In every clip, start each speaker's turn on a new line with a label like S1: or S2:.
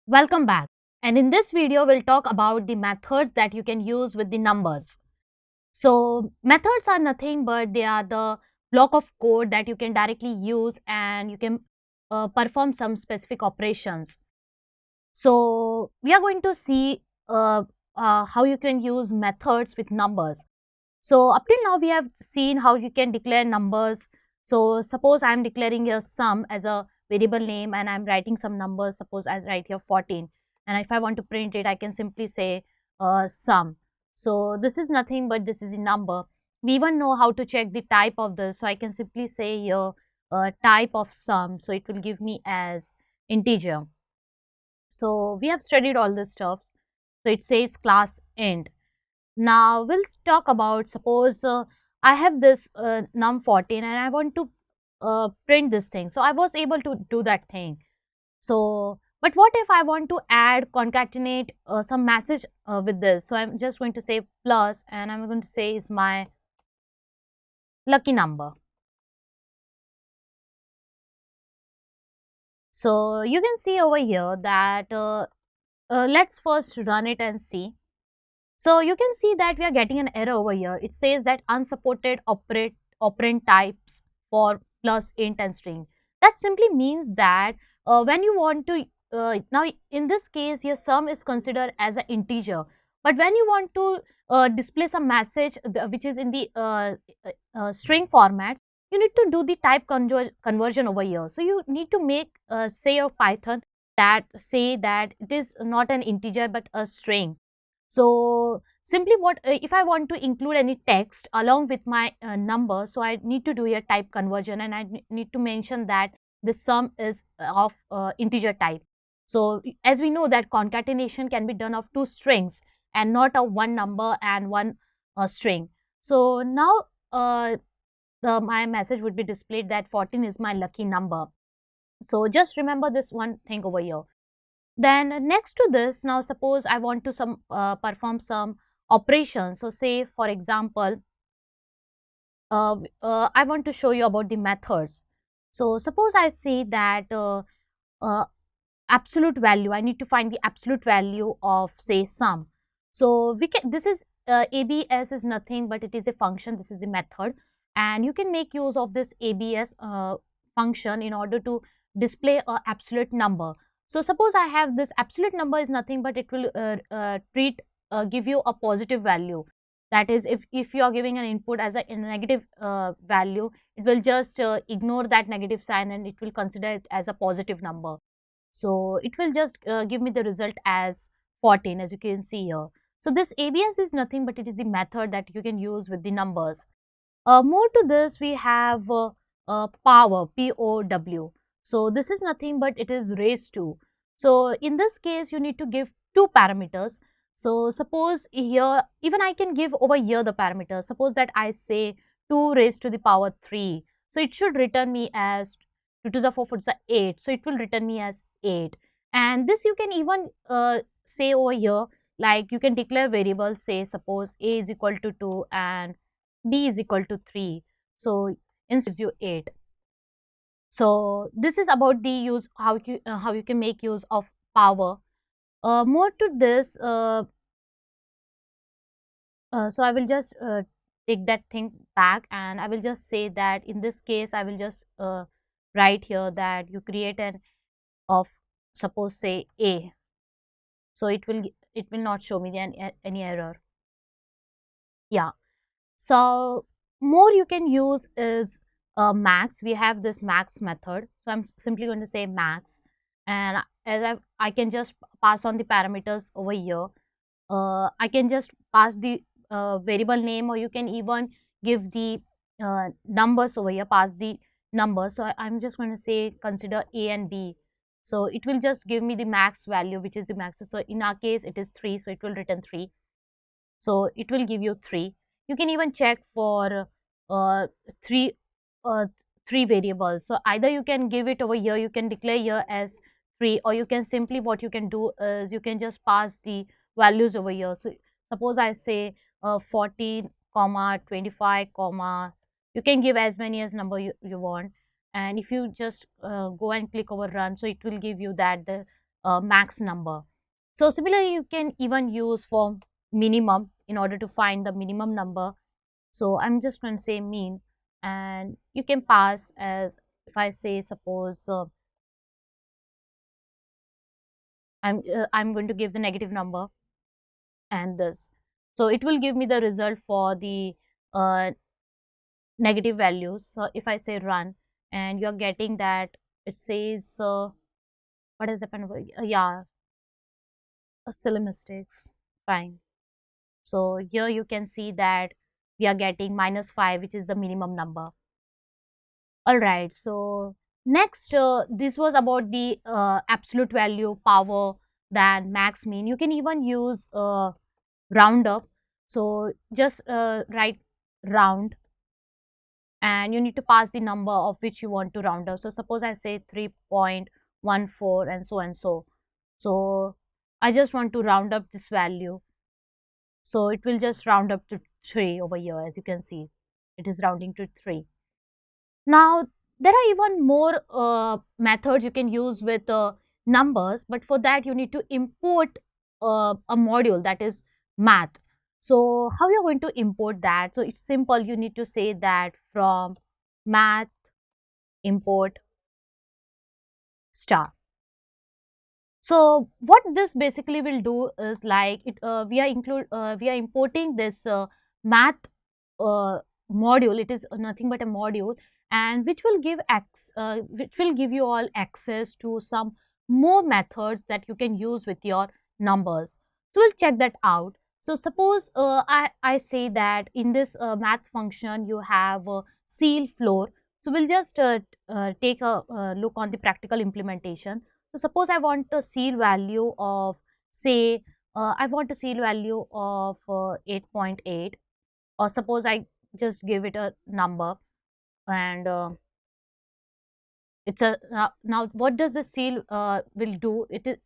S1: Welcome back. And in this video, we'll talk about the methods that you can use with the numbers. So methods are nothing but they are the block of code that you can directly use and you can perform some specific operations. So we are going to see how you can use methods with numbers. So up till now, we have seen how you can declare numbers. So suppose I'm declaring a sum as a variable name and I'm writing some numbers. Suppose I write here 14. And if I want to print it, I can simply say sum. So this is nothing but this is a number. We even know how to check the type of this. So I can simply say here type of sum. So it will give me as integer. So we have studied all this stuff. So it says class int. Now we'll talk about suppose I have this num14 and I want to print this thing. So I was able to do that thing. So but what if I want to add concatenate some message with this? So I'm just going to say plus and I'm going to say is my lucky number. So you can see over here that let's first run it and see. So you can see that we are getting an error over here. It says that unsupported operand types for plus int and string. That simply means that when you want to now in this case your sum is considered as an integer, but when you want to display some message which is in the string format, you need to do the type conversion over here. So you need to make say your Python that say that it is not an integer but a string. So simply what if I want to include any text along with my number, so I need to do a type conversion and I need to mention that the sum is of integer type. So as we know that concatenation can be done of two strings and not of one number and one string. So now my message would be displayed that 14 is my lucky number. So just remember this one thing over here. Then next to this, now suppose I want to perform some operations. So say for example, I want to show you about the methods. So suppose I say that absolute value, I need to find the absolute value of say sum. So we can, this is ABS is nothing but it is a function, this is a method, and you can make use of this ABS function in order to display a absolute number. So suppose I have this absolute number is nothing but it will give you a positive value. That is, if you are giving an input as a negative value, it will just ignore that negative sign and it will consider it as a positive number. So it will just give me the result as 14, as you can see here. So this ABS is nothing but it is the method that you can use with the numbers. More to this, we have power, POW. So this is nothing but it is raised to. So in this case, you need to give two parameters. So suppose here, even I can give over here the parameters. Suppose that I say 2 raised to the power 3. So it should return me as 2 to the 4 to the 8. So it will return me as 8. And this you can even say over here, like you can declare variables, say suppose A is equal to 2 and B is equal to 3. So instead gives you 8. So this is about the use how you can make use of power. More to this, so I will just take that thing back and I will just say that in this case I will just write here that you create an of suppose say A. So it will not show me any error. Yeah. So more you can use is max. We have this max method. So I'm simply going to say max, and as I can just pass on the parameters over here. I can just pass the variable name, or you can even give the numbers over here, pass the numbers. So I'm just going to say consider A and B. So it will just give me the max value, which is the max. So in our case, it is 3. So it will return 3. So it will give you 3. You can even check for three three variables. So either you can give it over here, you can declare here as 3, or you can simply what you can do is you can just pass the values over here. So suppose I say 14 comma 25 comma, you can give as many as number you want, and if you just go and click over run, so it will give you that the max number. So similarly, you can even use for minimum in order to find the minimum number. So I'm just going to say mean, and you can pass as, if I say suppose I'm going to give the negative number and this. So it will give me the result for the uh, negative values. So if I say run, and you're getting that it says what has happened? Yeah, silly mistakes. Fine. So here you can see that we are getting -5, which is the minimum number. All right. So next, this was about the absolute value, power, then max, mean. You can even use round up. So just write round, and you need to pass the number of which you want to round up. So suppose I say 3.14 and so and so. So I just want to round up this value. So it will just round up to 3 over here. As you can see, it is rounding to 3. Now, there are even more methods you can use with numbers, but for that you need to import a module, that is math. So how you're going to import that? So it's simple. You need to say that from math import star. So what this basically will do is like we are importing this math module. It is nothing but a module, and which will give you all access to some more methods that you can use with your numbers. So we'll check that out. So suppose I say that in this math function you have seal floor. So we'll just take a look on the practical implementation. So suppose I want a seal value of, say, I want a seal value of 8.8, or suppose I just give it a number, and it's a now what does the seal will do? It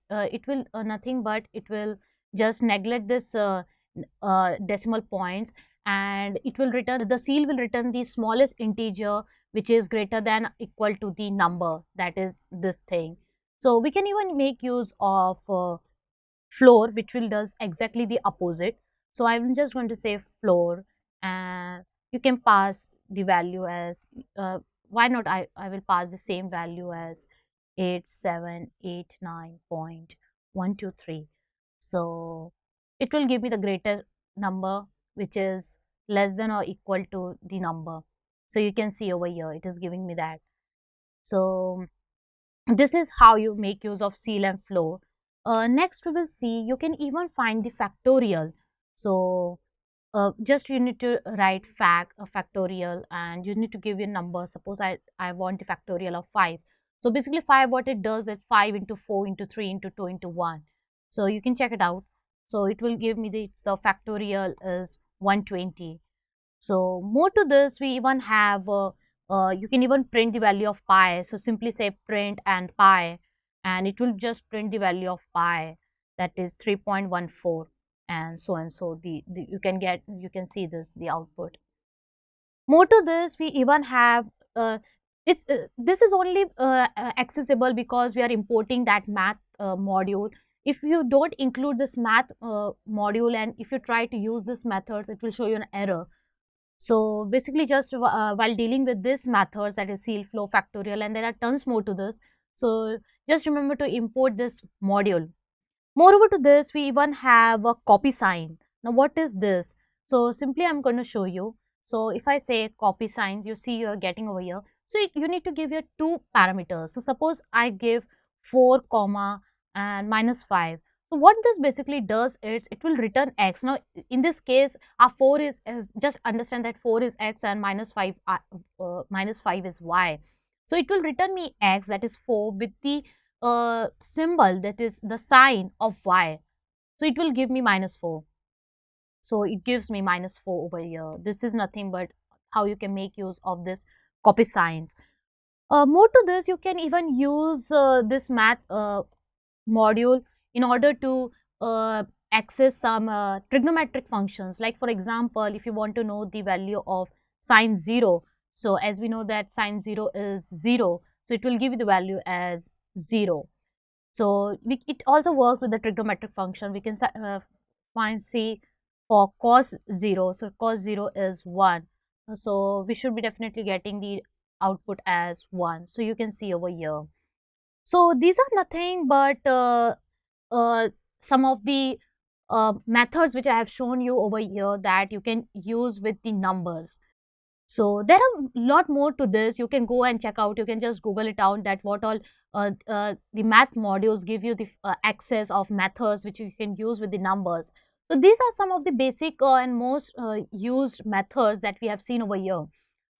S1: will nothing but it will just neglect this decimal points, and it will return, the seal will return the smallest integer which is greater than equal to the number, that is this thing. So we can even make use of floor, which will does exactly the opposite. So I'm just going to say floor, and you can pass the value as why not I will pass the same value as 8789.123. So it will give me the greater number which is less than or equal to the number. So you can see over here it is giving me that. So this is how you make use of seal and floor. Next we will see you can even find the factorial. So just you need to write factorial, and you need to give your number. Suppose I want the factorial of 5. So basically 5, what it does is 5 into 4 into 3 into 2 into 1. So you can check it out. So it will give me the factorial is 120. So more to this, we even have you can even print the value of pi. So simply say print and pi, and it will just print the value of pi, that is 3.14, and so and so. You can see this, the output. More to this, we even have this is only accessible because we are importing that math module. If you don't include this math module, and if you try to use this methods, it will show you an error. So basically just while dealing with this methods, that is seal, flow, factorial, and there are tons more to this. So just remember to import this module. Moreover to this, we even have a copy sign. Now what is this? So simply I'm going to show you. So if I say copy sign, you see you're getting over here. So you need to give your 2 parameters. So suppose I give 4 comma and -5. So what this basically does is it will return x. Now in this case our 4 is just understand that 4 is x and -5 is y. So it will return me x, that is 4, with the symbol, that is the sign of y. So it will give me -4. So it gives me -4 over here. This is nothing but how you can make use of this copy signs. More to this, you can even use this math module in order to access some trigonometric functions. Like for example, if you want to know the value of sine 0, so as we know that sine 0 is 0, so it will give you the value as 0. So it also works with the trigonometric function. We can find C for cos 0. So cos 0 is 1. So we should be definitely getting the output as 1. So you can see over here. So these are nothing but some of the methods which I have shown you over here that you can use with the numbers. So there are a lot more to this. You can go and check out. You can just Google it out that what all the math modules give you the access of methods which you can use with the numbers. So these are some of the basic and most used methods that we have seen over here.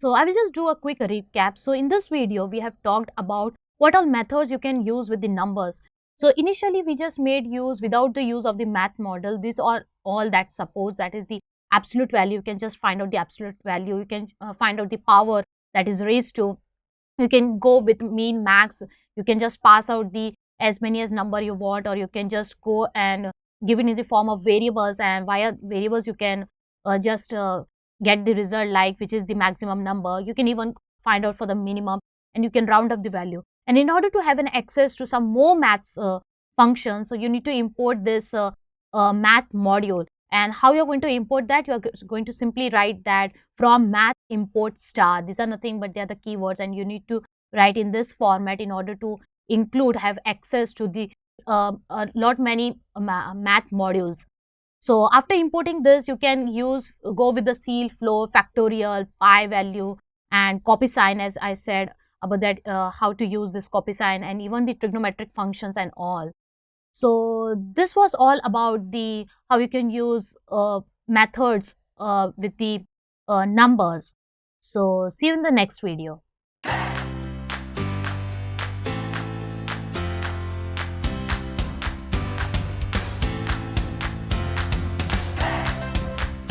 S1: So I will just do a quick recap. So in this video, we have talked about what all methods you can use with the numbers. So initially, we just made use without the use of the math model. These are all that suppose that is the absolute value. You can just find out the absolute value. You can find out the power that is raised to. You can go with mean, max. You can just pass out the as many as number you want, or you can just go and give it in the form of variables, and via variables you can just get the result like which is the maximum number. You can even find out for the minimum, and you can round up the value. And in order to have an access to some more maths functions, so you need to import this math module. And how you're going to import that? You're going to simply write that from math import star. These are nothing but they are the keywords, and you need to write in this format in order to have access to the a lot many math modules. So after importing this, you can go with the ceil, flow, factorial, pi value, and copy sign, as I said about that, how to use this copy sign, and even the trigonometric functions and all. So this was all about the how you can use methods with the numbers. So see you in the next video.